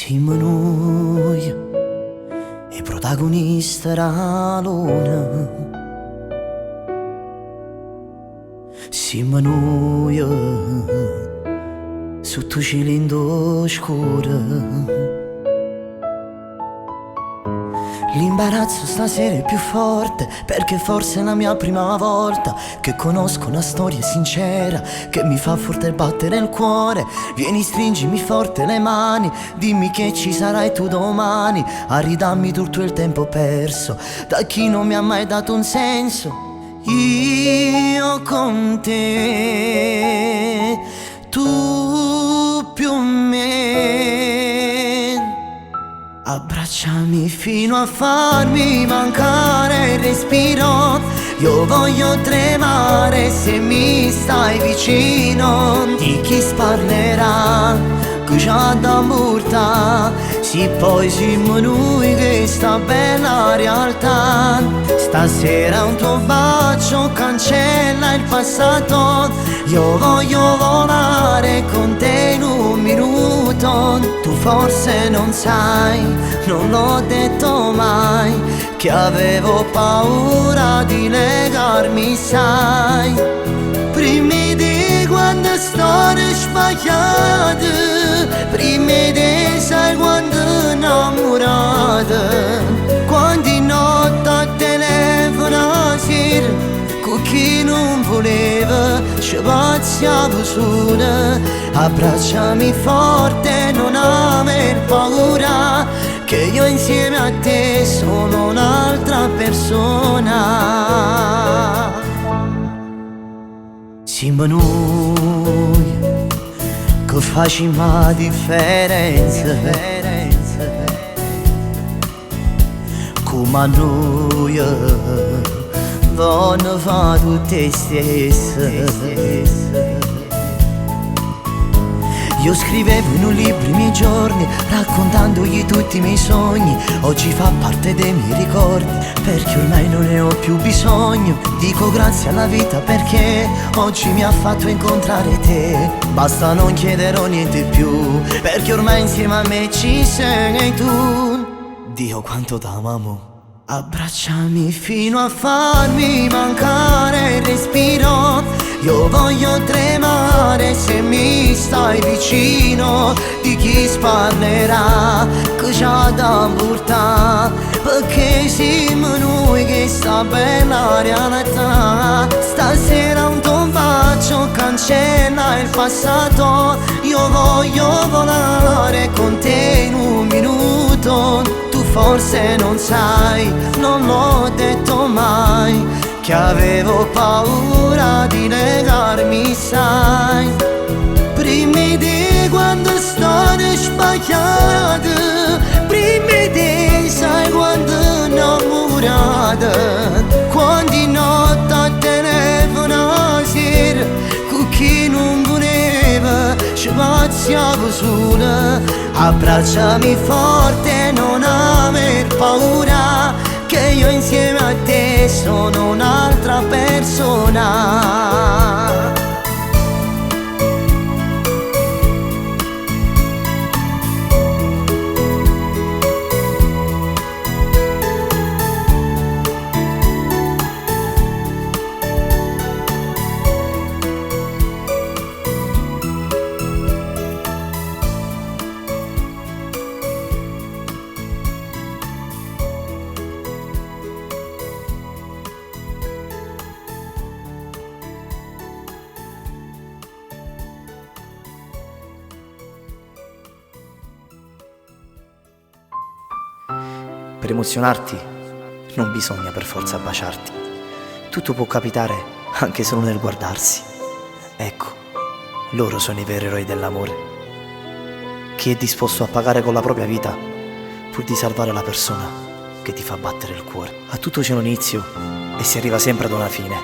Siamo noi, i protagonisti della luna. Siamo noi, sotto cilindro scuro. L'imbarazzo stasera è più forte, perché forse è la mia prima volta che conosco una storia sincera che mi fa forte battere il cuore. Vieni, stringimi forte le mani, dimmi che ci sarai tu domani a ridammi tutto il tempo perso da chi non mi ha mai dato un senso. Io con te, tu più me. Abbracciami fino a farmi mancare il respiro. Io voglio tremare se mi stai vicino. Di chi parlerà, che c'ha da morta. Sì, poi siamo noi che sta bella realtà. Stasera un tuo bacio cancella il passato. Io voglio volare con te in un minuto. Tu forse non sai, non l'ho detto mai, che avevo paura di legarmi, sai. Prima di quando storie sbagliate, prima di sai quando innamorata, quando notte a telefono sera, con chi non voleva ci pazziavo sola. Abbracciami forte, non aver paura, che io insieme a te sono un'altra persona. Siamo noi che facciamo la differenza, come a noi vanno fa tutte stesse. Io scrivevo in un libro i miei giorni, raccontandogli tutti i miei sogni. Oggi fa parte dei miei ricordi, perché ormai non ne ho più bisogno. Dico grazie alla vita perché oggi mi ha fatto incontrare te. Basta, non chiederò niente più, perché ormai insieme a me ci sei tu. Dio quanto t'amamo. Abbracciami fino a farmi mancare il respiro. Io voglio tremare se mi stai vicino. Di chi parlerà, che c'ha da portare, perché siamo noi che sta bella realtà. Stasera un tuo bacio cancella il passato. Io voglio volare con te in un minuto. Tu forse non sai, non l'ho detto mai, che avevo paura di legarmi, sai. Prima di quando storie sbagliate, prima di sai quando innamorata, quando in notte a telefono sera, con chi non voleva ci pazziavo sola. Abbracciami forte, non aver paura, che io insieme a te sono un'altra persona. Per emozionarti non bisogna per forza baciarti. Tutto può capitare anche solo nel guardarsi. Ecco, loro sono i veri eroi dell'amore. Chi è disposto a pagare con la propria vita pur di salvare la persona che ti fa battere il cuore. A tutto c'è un inizio e si arriva sempre ad una fine.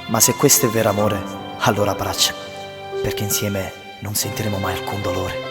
Ma se questo è vero amore, allora abbraccia, perché insieme non sentiremo mai alcun dolore.